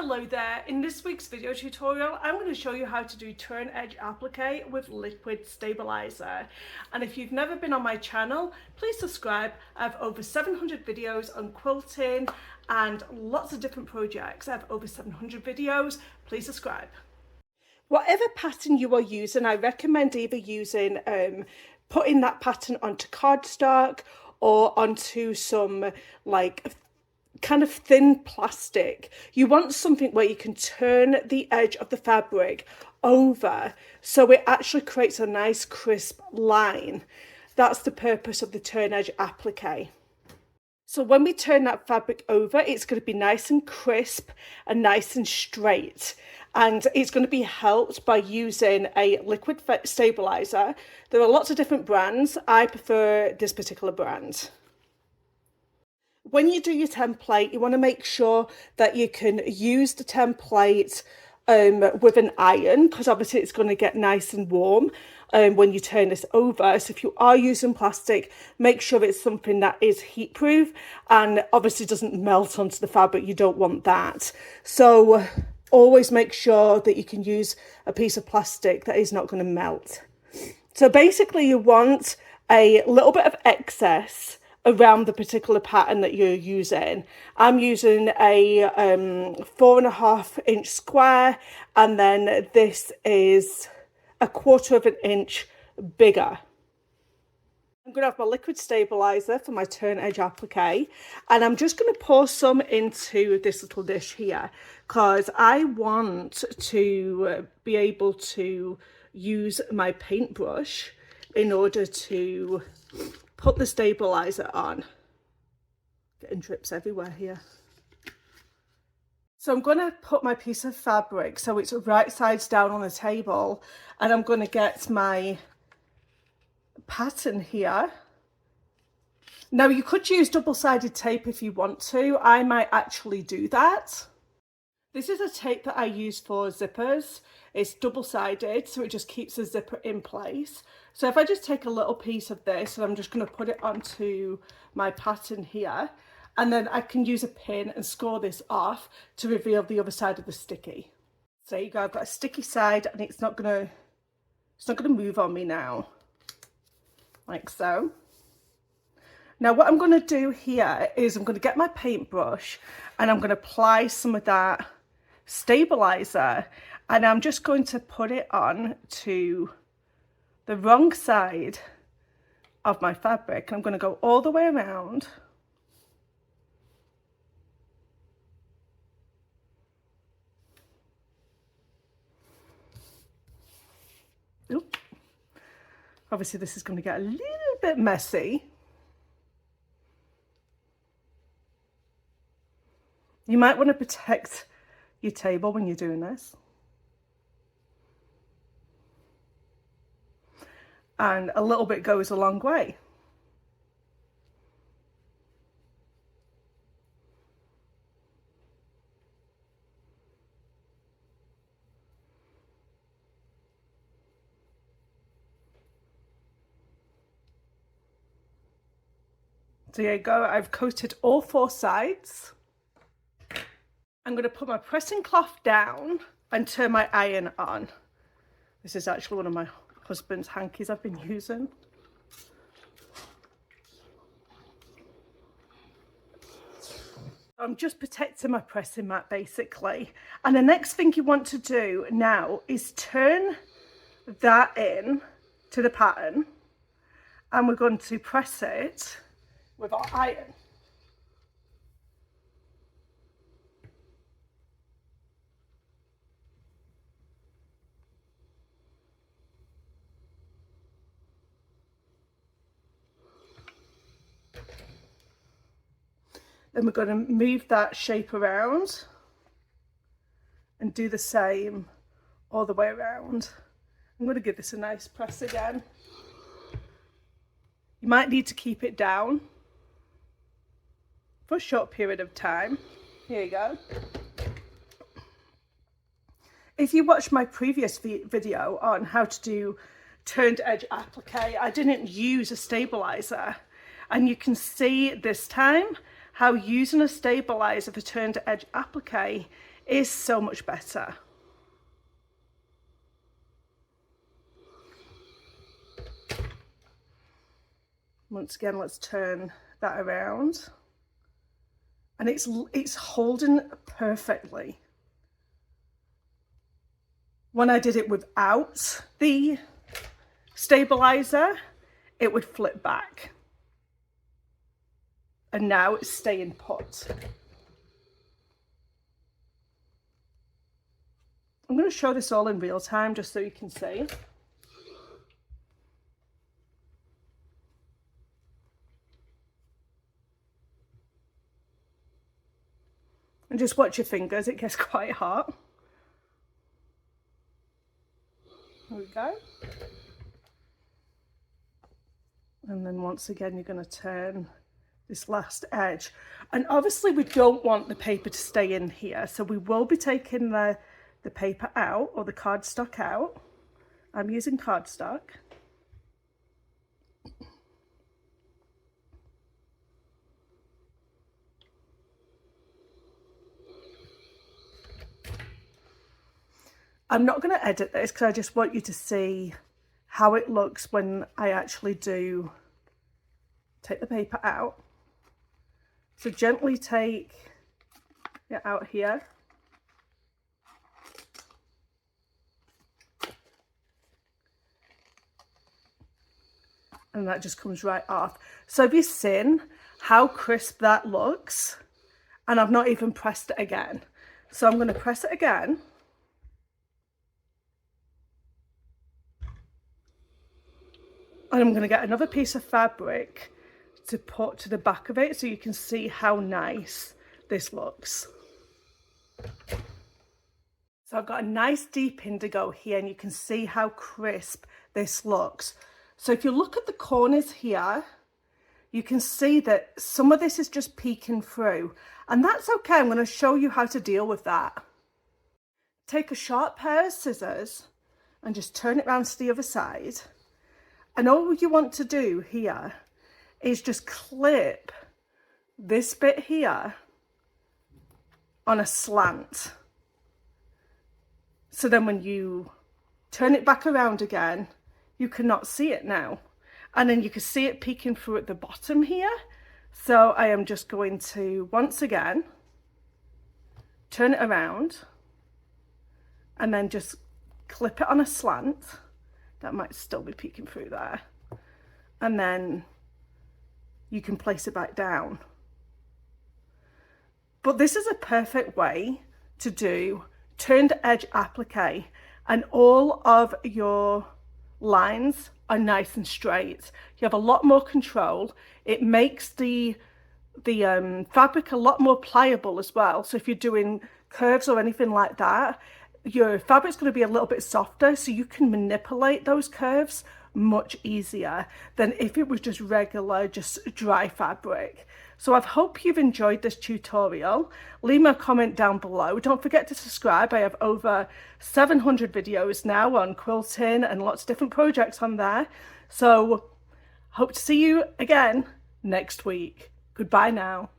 Hello there, in this week's video tutorial I'm going to show you how to do Turn Edge Applique with liquid stabilizer. And if you've never been on my channel, please subscribe. I have over 700 videos on quilting and lots of different projects. I have over 700 videos, please subscribe. Whatever pattern you are using, I recommend either using putting that pattern onto cardstock or onto some like kind of thin plastic. You want something where you can turn the edge of the fabric over so it actually creates a nice crisp line. That's the purpose of the Turn Edge Applique. So when we turn that fabric over, it's going to be nice and crisp and nice and straight. And it's going to be helped by using a liquid stabilizer. There are lots of different brands. I prefer this particular brand. When you do your template, you want to make sure that you can use the template with an iron, because obviously it's going to get nice and warm when you turn this over. So if you are using plastic, make sure it's something that is heat proof and obviously doesn't melt onto the fabric. You don't want that. So always make sure that you can use a piece of plastic that is not going to melt. So basically you want a little bit of excess around the particular pattern that you're using. I'm using a 4.5 inch square, and then this is 1/4 of an inch bigger. I'm going to have my liquid stabilizer for my Turn Edge Applique, and I'm just going to pour some into this little dish here because I want to be able to use my paintbrush in order to put the stabilizer on. Getting drips everywhere here. So I'm going to put my piece of fabric so it's right sides down on the table, and I'm going to get my pattern here. Now you could use double-sided tape if you want to. I might actually do that. This is a tape that I use for zippers. It's double-sided, so it just keeps the zipper in place. So if I just take a little piece of this and I'm just going to put it onto my pattern here, and then I can use a pin and score this off to reveal the other side of the sticky. So there you go, I've got a sticky side and it's not gonna move on me now, like so. Now what I'm going to do here is I'm going to get my paintbrush and I'm going to apply some of that stabilizer, and I'm just going to put it on to the wrong side of my fabric, and I'm going to go all the way around. Oop. Obviously this is going to get a little bit messy. You might want to protect your table when you're doing this. And a little bit goes a long way. So there you go, I've coated all 4 sides. I'm going to put my pressing cloth down and turn my iron on. This is actually one of my husband's hankies I've been using. I'm just protecting my pressing mat basically. And the next thing you want to do now is turn that in to the pattern, and we're going to press it with our iron. Then we're going to move that shape around and do the same all the way around. I'm going to give this a nice press again. You might need to keep it down for a short period of time. Here you go. If you watched my previous video on how to do Turned Edge Applique, I didn't use a stabilizer, and you can see this time how using a stabilizer for Turned Edge Applique is so much better. Once again, let's turn that around. And it's holding perfectly. When I did it without the stabilizer, it would flip back. And now it's staying put. I'm going to show this all in real time just so you can see. And just watch your fingers, it gets quite hot. There we go. And then once again, you're going to turn this last edge. And obviously we don't want the paper to stay in here, so we will be taking the paper out, or the cardstock out. I'm using cardstock. I'm not going to edit this because I just want you to see how it looks when I actually do take the paper out. So gently take it out here. And that just comes right off. So have you seen how crisp that looks? And I've not even pressed it again. So I'm going to press it again. And I'm going to get another piece of fabric to put to the back of it so you can see how nice this looks. So I've got a nice deep indigo here and you can see how crisp this looks. So if you look at the corners here, you can see that some of this is just peeking through. And that's okay, I'm going to show you how to deal with that. Take a sharp pair of scissors and just turn it around to the other side. And all you want to do here is just clip this bit here on a slant. So then when you turn it back around again, you cannot see it now. And then you can see it peeking through at the bottom here. So I am just going to, once again, turn it around and then just clip it on a slant. That might still be peeking through there. And then you can place it back down. But this is a perfect way to do turned edge applique, and all of your lines are nice and straight. You have a lot more control. It makes the fabric a lot more pliable as well. So if you're doing curves or anything like that, your fabric's going to be a little bit softer, so you can manipulate those curves much easier than if it was just regular, just dry fabric. So I hope you've enjoyed this tutorial. Leave me a comment down below. Don't forget to subscribe. I have over 700 videos now on quilting and lots of different projects on there. So hope to see you again next week. Goodbye now.